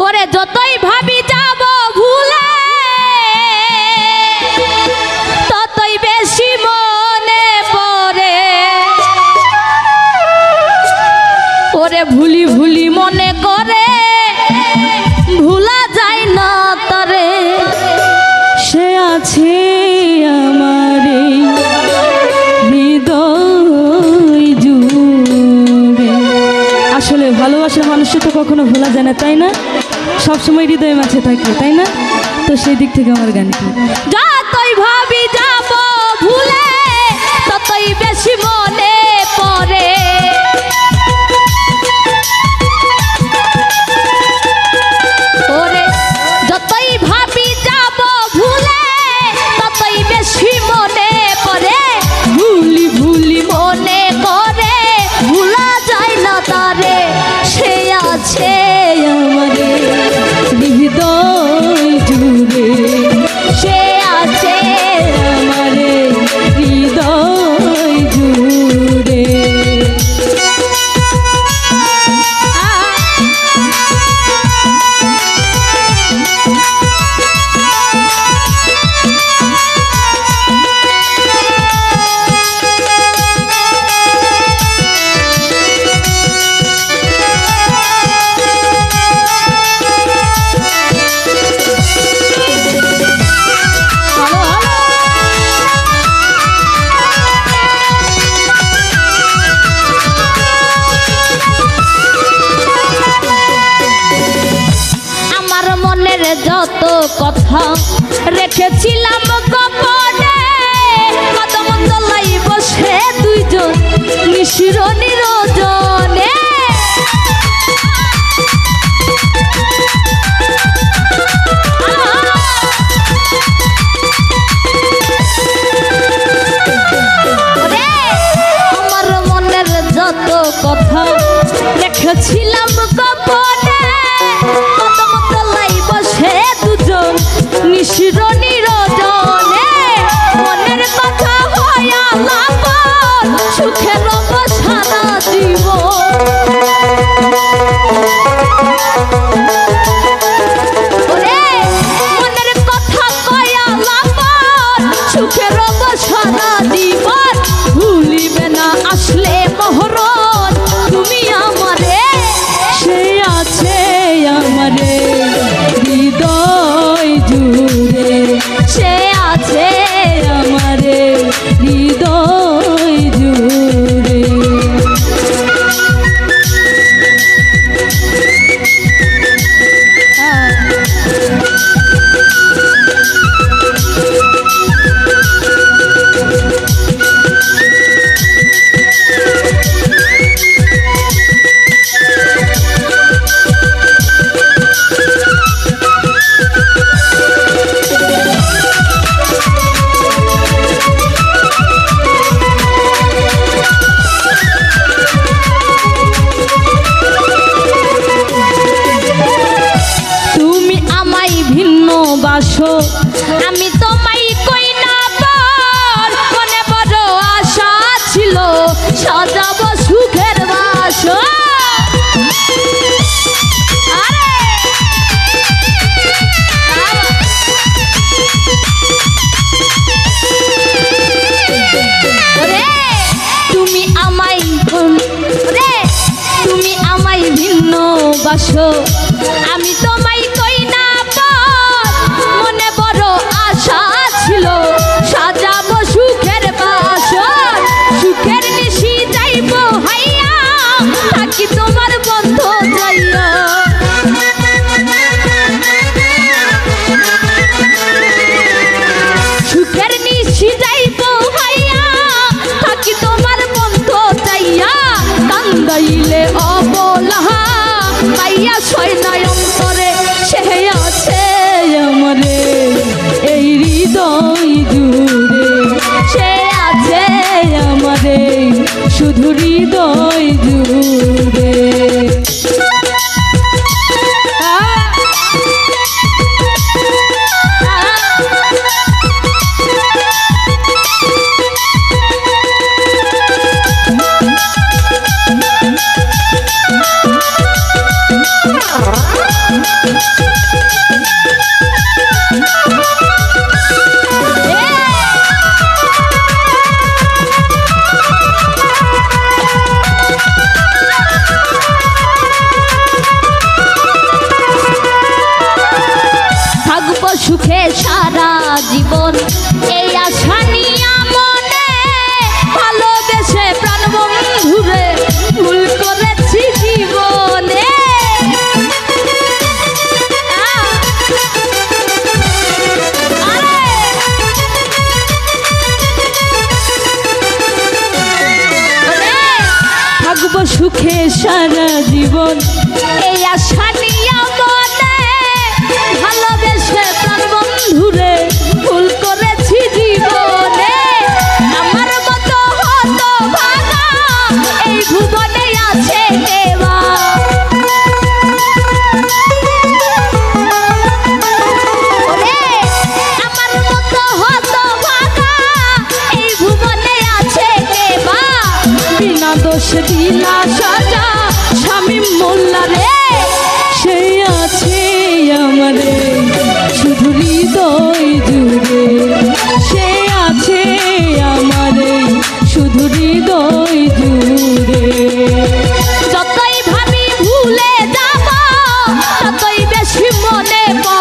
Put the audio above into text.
ওরে যতই ভাবি যাব ভুলে ততই বেশি মনে পড়ে। ওরে ভুলি ভুলি মনে করে ভুলা যায় না তারে, সে আছে আমার হৃদয় জুড়ে। আসলে ভালোবাসার মানুষকে তো কখনো ভোলা যায় না, তাই না? সবসময় হৃদয়ের মাঝে থাকে, তাই না? তো সেই দিক থেকে আমার গানটি যতই ভাবি যাব ভুলে ততই বেশি মনে পড়ে। ওরে যতই ভাবি যাব ভুলে ততই বেশি মনে পড়ে। ভুলি ভুলি মনে করে ভুলা যায় না তারে, সে আছে আমার হৃদয় জুড়ে, সে আছে আমার হৃদয় জুড়ে। যত কথা রেখেছিলাম গোপনে, কদম তলায় বসে দুইজন নিশির নিরজনে। আমার মনের যত কথা রেখেছিলাম গোপনে, কদম তলায় বসে দুজন নিশির নিরজনে। মনের কথা হয়া লাপন সুখের সারা জীবন। মনের কথা কয়া লাপন সুখের সারা জীবন। ভুলিবে না আসলে মহরণ তুমি আমারে, সে আছে আমারে হৃদয় জুড়ে, সে আছে আমারে হৃদয় জুড়ে। আমি তোমায় কই না পার, মনে বড় আশা ছিল সাজাবো সুখের বাসর। তুমি আমায় তুমি আমায় ভিন্ন বাসো, আমি তোমায় কই না মনে বড় আশা ছিল সাজাবো সুখের বাসর। সুখের নিশি যাইব হাইয়া থাকি তোমার বন্ধ যাইয়া। সুখের নিশি যাইব হাইয়া থাকি তোমার বন্ধ যাইয়া। কান্দাইলে অবলা পাইয়া ছয় সারা জীবন। এই আশা নিয়ে মনে ভালোবেসে প্রাণ বন্ধুরে ভুল করেছি জীবনে। আমার মতো হতভাগা এই ভুবনে আছে কেবা। আমার মতো হতভাগা এই ভুবনে আছে কেবা। বিনা দোষে দিলা সাজা স্বামী মোল্লা রে, সে আছে আমারে শুধু হৃদয় জুড়ে, সে আছে আমারে শুধু হৃদয় জুড়ে। যতই ভাবি ভুলে যাব ততই বেশি মনে পড়ে।